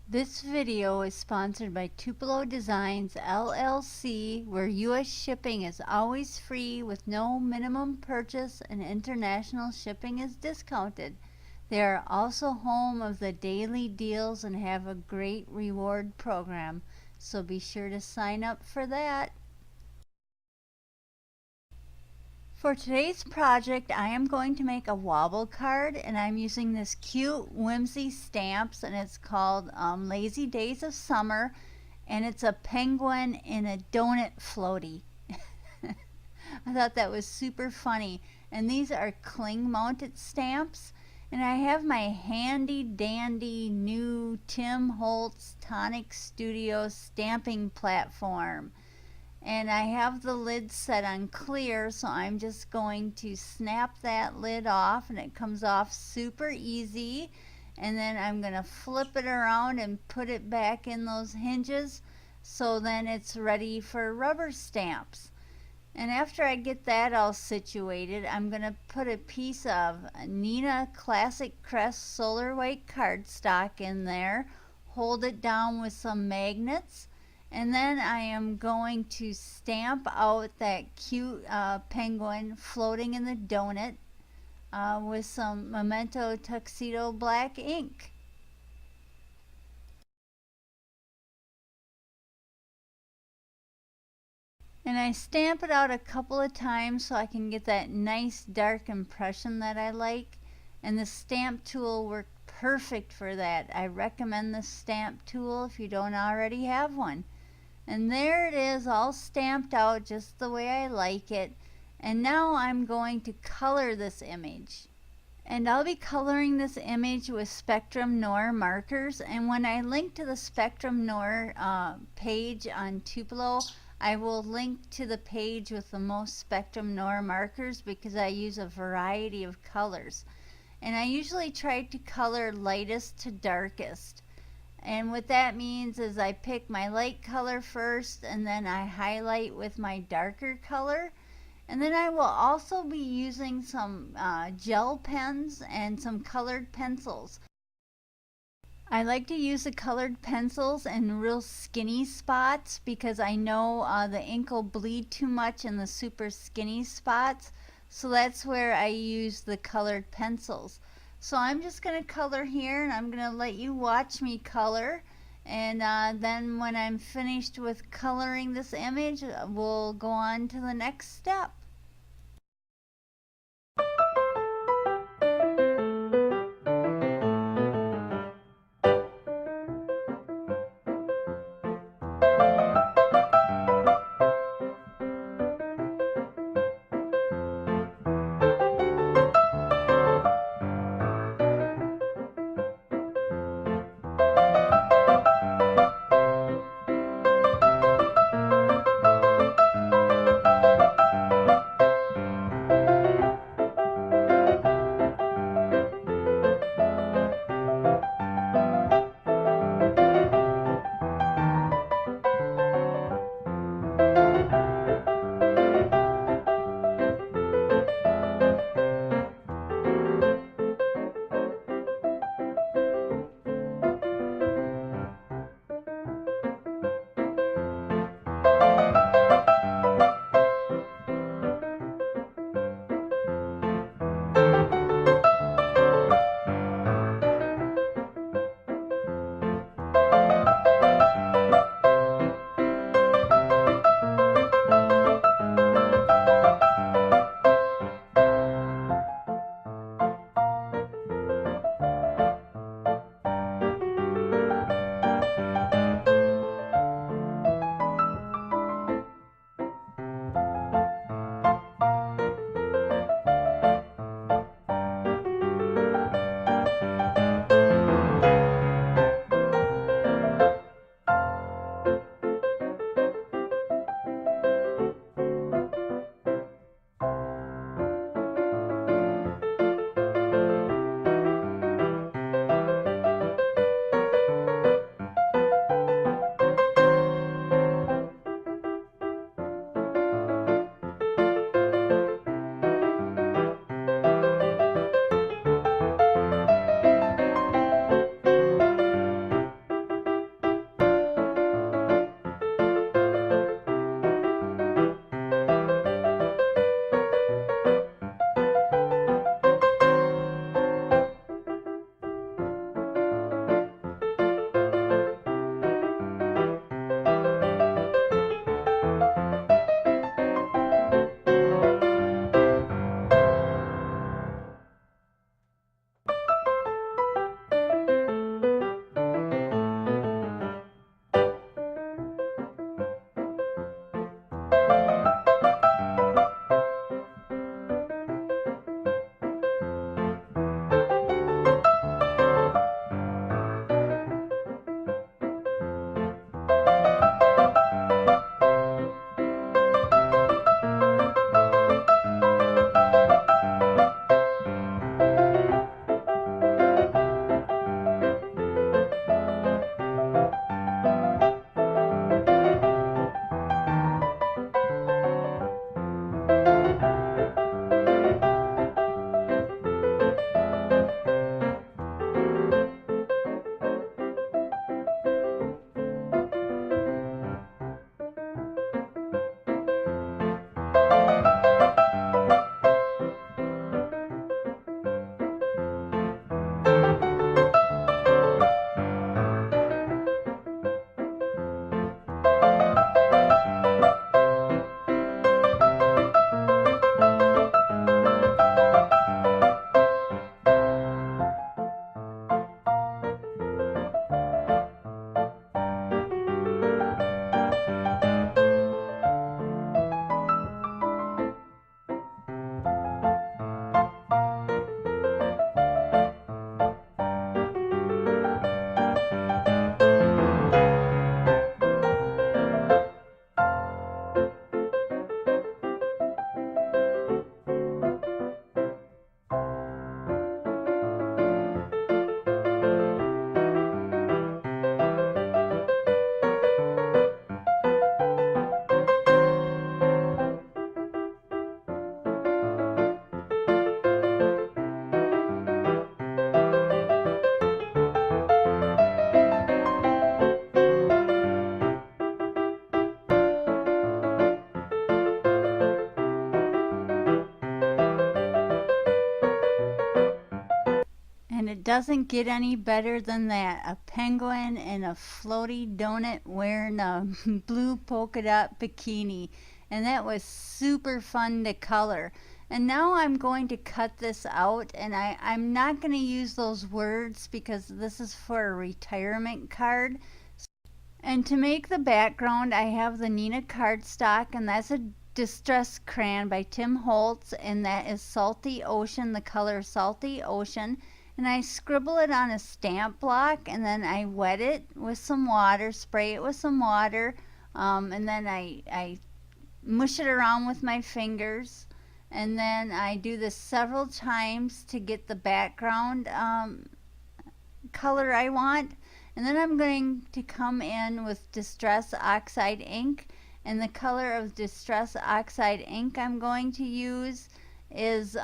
This video is sponsored by Tupelodesignsllc, where U.S. shipping is always free with no minimum purchase and international shipping is discounted. They are also home of the daily deals and have a great reward program, so be sure to sign up for that. For today's project, I am going to make a wobble card, and I'm using this cute Whimsy stamps, and it's called Lazy Days of Summer, and it's a penguin in a donut floaty. I thought that was super funny. And these are cling mounted stamps, and I have my handy dandy new Tim Holtz Tonic Studio stamping platform. And I have the lid set on clear, so I'm just going to snap that lid off, and it comes off super easy. And then I'm going to flip it around and put it back in those hinges, so then it's ready for rubber stamps. And after I get that all situated, I'm going to put a piece of Neenah Classic Crest Solar White cardstock in there, hold it down with some magnets, and then I am going to stamp out that cute penguin floating in the donut with some Memento tuxedo black ink. And I stamp it out a couple of times so I can get that nice dark impression that I like. And the stamp tool worked perfect for that. I recommend the stamp tool if you don't already have one. And there it is, all stamped out just the way I like it. And now I'm going to color this image. And I'll be coloring this image with Spectrum Noir markers. And when I link to the Spectrum Noir page on Tupelo, I will link to the page with the most Spectrum Noir markers because I use a variety of colors. And I usually try to color lightest to darkest. And what that means is I pick my light color first, and then I highlight with my darker color. And then I will also be using some gel pens and some colored pencils. I like to use the colored pencils in real skinny spots because I know the ink will bleed too much in the super skinny spots. So that's where I use the colored pencils. So I'm just going to color here, and I'm going to let you watch me color. And then when I'm finished with coloring this image, we'll go on to the next step. doesn't get any better than that. A penguin in a floaty donut wearing a blue polka dot bikini. And that was super fun to color. And now I'm going to cut this out, and I'm not going to use those words because this is for a retirement card. And to make the background, I have the Neenah cardstock, and that's a Distress Crayon by Tim Holtz, and that is Salty Ocean, the color Salty Ocean. And I scribble it on a stamp block, and then I wet it with some water, spray it with some water, and then I mush it around with my fingers. And then I do this several times to get the background color I want. And then I'm going to come in with Distress Oxide ink. And the color of Distress Oxide ink I'm going to use is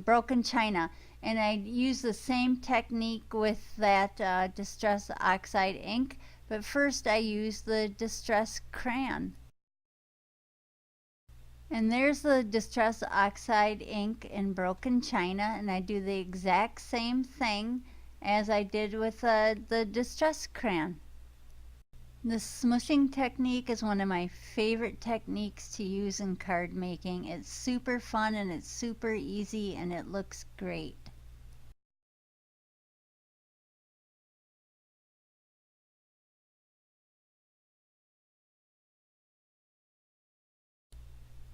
Broken China. And I use the same technique with that Distress Oxide ink. But first I use the Distress Crayon. And there's the Distress Oxide ink in Broken China, and I do the exact same thing as I did with the Distress Crayon. The smushing technique is one of my favorite techniques to use in card making. It's super fun and it's super easy and it looks great.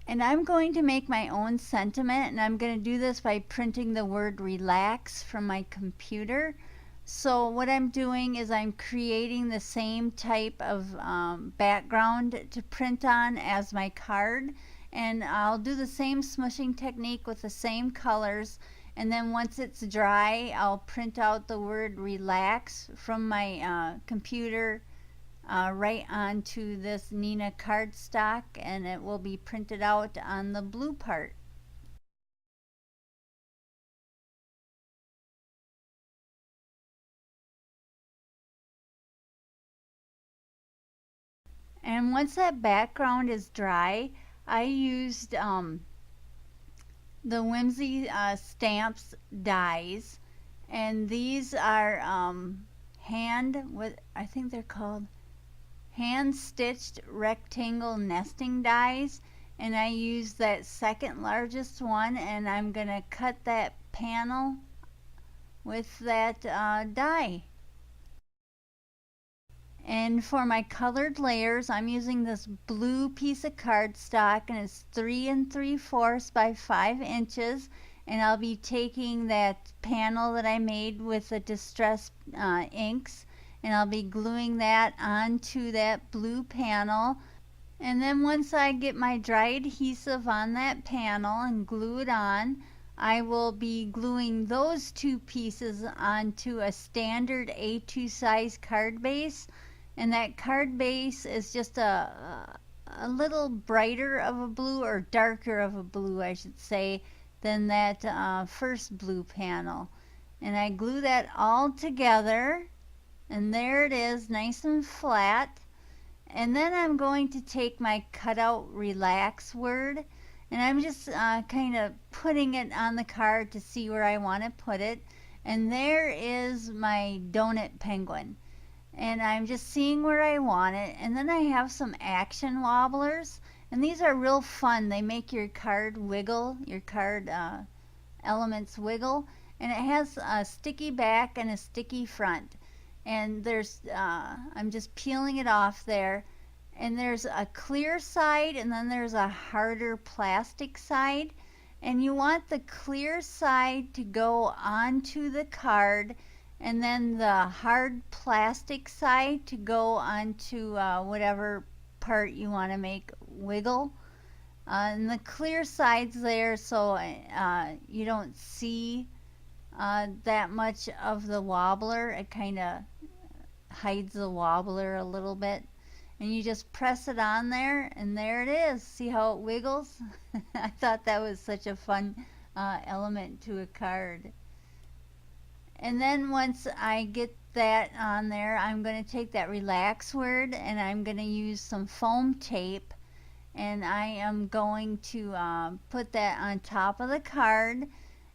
And I'm going to make my own sentiment, and I'm going to do this by printing the word relax from my computer. So what I'm doing is I'm creating the same type of background to print on as my card, and I'll do the same smushing technique with the same colors, and then once it's dry I'll print out the word relax from my computer right onto this Neenah cardstock, and it will be printed out on the blue part. And once that background is dry, I used the Whimsy stamps dies, and these are I think they're called hand stitched rectangle nesting dies, and I use that second largest one, and I'm gonna cut that panel with that die. And for my colored layers, I'm using this blue piece of cardstock, and it's 3 3/4 by 5 inches, and I'll be taking that panel that I made with the Distress inks, and I'll be gluing that onto that blue panel. And then once I get my dry adhesive on that panel and glue it on, I will be gluing those two pieces onto a standard A2 size card base. And that card base is just a little brighter of a blue, or darker of a blue I should say, than that first blue panel. And I glue that all together, and there it is, nice and flat. And then I'm going to take my cutout relax word, and I'm just kind of putting it on the card to see where I want to put it. And there is my donut penguin, and I'm just seeing where I want it. And then I have some action wobblers, and these are real fun. They make your card wiggle, your card elements wiggle, and it has a sticky back and a sticky front. And there's I'm just peeling it off there, and there's a clear side and then there's a harder plastic side, and you want the clear side to go onto the card, and then the hard plastic side to go onto whatever part you want to make wiggle. And the clear side's there so you don't see that much of the wobbler. It kind of hides the wobbler a little bit, and you just press it on there, and there it is. See how it wiggles? I thought that was such a fun element to a card. And then once I get that on there, I'm going to take that relax word and I'm going to use some foam tape, and I am going to put that on top of the card.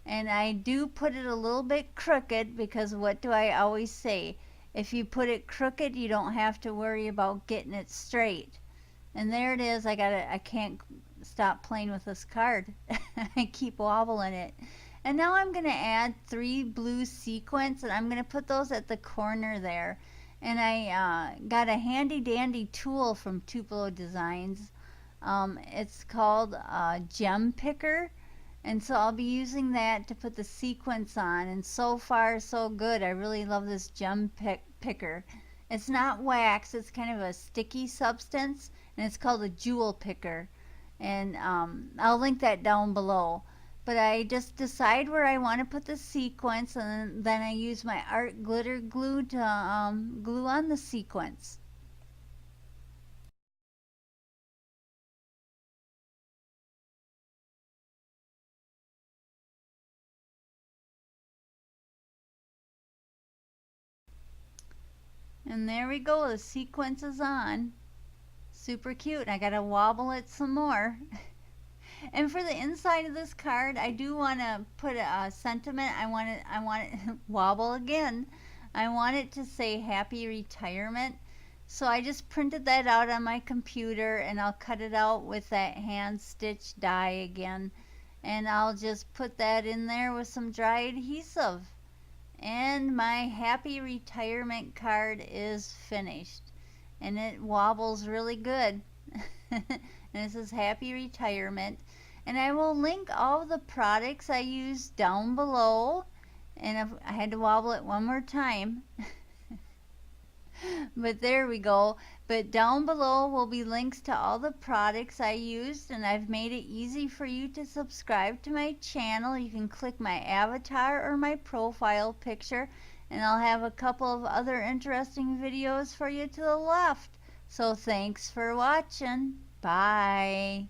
And I do put it a little bit crooked because what do I always say? If you put it crooked, you don't have to worry about getting it straight. And there it is. I can't stop playing with this card. I keep wobbling it. And now I'm going to add 3 blue sequins, and I'm going to put those at the corner there. And I got a handy dandy tool from Tupelo Designs. It's called a gem picker. And so I'll be using that to put the sequins on. And so far, so good. I really love this gem picker. It's not wax. It's kind of a sticky substance. And it's called a jewel picker. And I'll link that down below. But I just decide where I want to put the sequins, and then I use my art glitter glue to glue on the sequins. And there we go, the sequence is on. Super cute. I gotta wobble it some more. And for the inside of this card, I do want to put a sentiment. I want it wobble again. I want it to say happy retirement. So I just printed that out on my computer, and I'll cut it out with that hand stitch die again. And I'll just put that in there with some dry adhesive. And my happy retirement card is finished. And it wobbles really good. And it says happy retirement. And I will link all the products I use down below. And if I had to wobble it one more time. But there we go. But down below will be links to all the products I used, and I've made it easy for you to subscribe to my channel. You can click my avatar or my profile picture, and I'll have a couple of other interesting videos for you to the left. So thanks for watching. Bye.